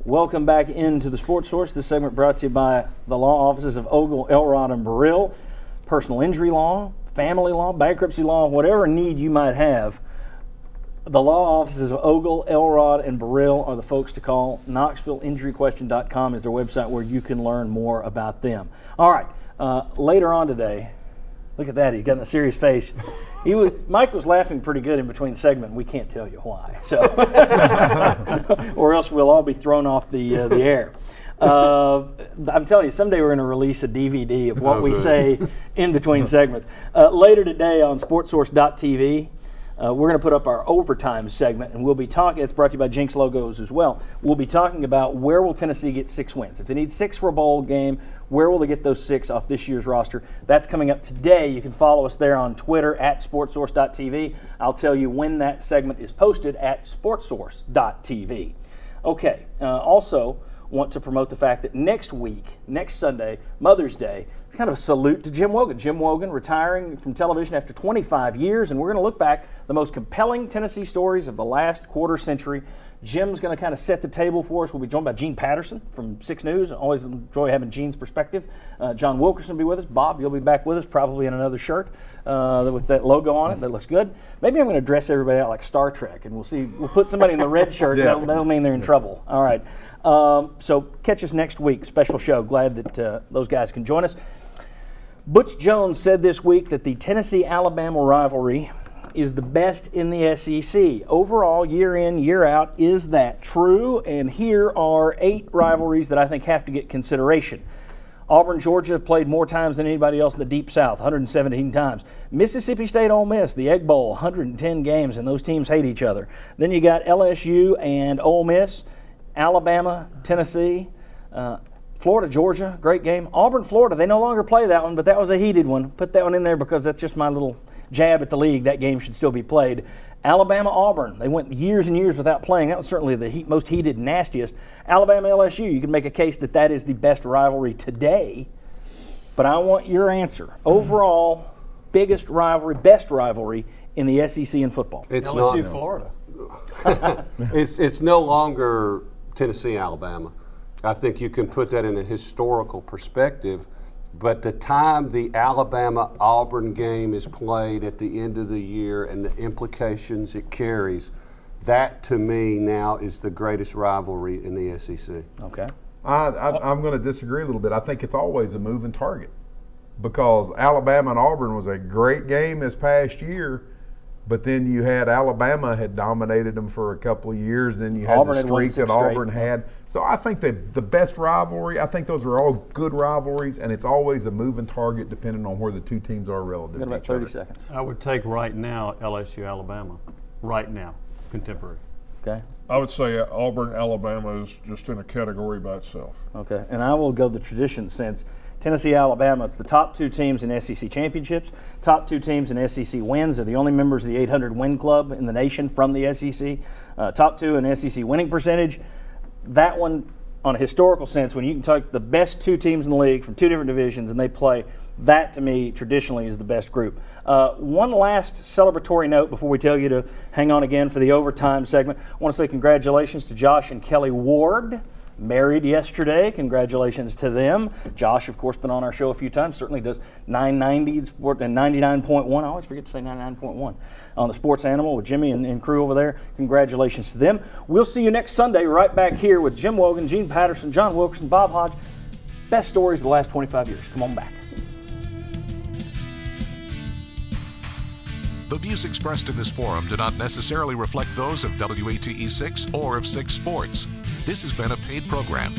Welcome back into the Sports Source. This segment brought to you by the law offices of Ogle, Elrod, and Burrill. Personal injury law, family law, bankruptcy law, whatever need you might have. The law offices of Ogle, Elrod, and Burrill are the folks to call. KnoxvilleInjuryQuestion.com is their website where you can learn more about them. All right, later on today, look at that, he's got a serious face. Mike was laughing pretty good in between segment. We can't tell you why, so or else we'll all be thrown off the air. I'm telling you, someday we're going to release a DVD of what we say in between segments. Later today on SportsSource.tv, we're going to put up our overtime segment, and we'll be talking. It's brought to you by Jinx Logos as well. We'll be talking about where will Tennessee get 6 wins. If they need 6 for a bowl game, where will they get those 6 off this year's roster? That's coming up today. You can follow us there on Twitter at SportsSource.tv. I'll tell you when that segment is posted at SportsSource.tv. Okay. Also, want to promote the fact that next Sunday, Mother's Day, it's kind of a salute to Jim Wogan. Jim Wogan retiring from television after 25 years, and we're going to look back the most compelling Tennessee stories of the last quarter century. Jim's going to kind of set the table for us. We'll be joined by Gene Patterson from 6 News. Always enjoy having Gene's perspective. John Wilkerson will be with us. Bob, you'll be back with us, probably in another shirt with that logo on it. That looks good. Maybe I'm going to dress everybody out like Star Trek, and we'll put somebody in the red shirt. Yeah. That'll mean they're in trouble. All right. So catch us next week. Special show. Glad that those guys can join us. Butch Jones said this week that the Tennessee-Alabama rivalry is the best in the SEC. Overall, year in, year out, is that true? And here are 8 rivalries that I think have to get consideration. Auburn, Georgia played more times than anybody else in the Deep South, 117 times. Mississippi State, Ole Miss, the Egg Bowl, 110 games, and those teams hate each other. Then you got LSU and Ole Miss, Alabama, Tennessee, Florida, Georgia, great game. Auburn, Florida, they no longer play that one, but that was a heated one. Put that one in there because that's just my little jab at the league. That game should still be played. Alabama, Auburn, they went years and years without playing. That was certainly the most heated and nastiest. Alabama, LSU, you can make a case that that is the best rivalry today, but I want your answer. Overall, biggest rivalry, best rivalry in the SEC in football. It's LSU, not, Florida. it's no longer Tennessee, Alabama. I think you can put that in a historical perspective, but the time the Alabama-Auburn game is played at the end of the year and the implications it carries, that to me now is the greatest rivalry in the SEC. Okay. I'm going to disagree a little bit. I think it's always a moving target because Alabama and Auburn was a great game this past year, but then you had Alabama had dominated them for a couple of years. Then you had Auburn the streak that Auburn straight. had. So I think that the best rivalry, I think those are all good rivalries, and it's always a moving target depending on where the two teams are relative Got to about each 30 other. seconds. I would take right now LSU, Alabama. Right now, contemporary. Okay. I would say Auburn, Alabama is just in a category by itself. Okay. And I will go the tradition sense. Tennessee, Alabama, it's the top 2 teams in SEC championships, top 2 teams in SEC wins. They're the only members of the 800 win club in the nation from the SEC. Top 2 in SEC winning percentage. That one, on a historical sense, when you can take the best 2 teams in the league from 2 different divisions and they play, that to me traditionally is the best group. One last celebratory note before we tell you to hang on again for the overtime segment. I want to say congratulations to Josh and Kelly Ward. Married yesterday. Congratulations to them. Josh, of course, been on our show a few times. Certainly does 990 and 99.1. I always forget to say 99.1 on the Sports Animal with Jimmy and crew over there. Congratulations to them. We'll see you next Sunday right back here with Jim Wogan, Gene Patterson, John Wilkerson, Bob Hodge. Best stories of the last 25 years. Come on back. The views expressed in this forum do not necessarily reflect those of WATE 6 or of 6 Sports. This has been a paid program.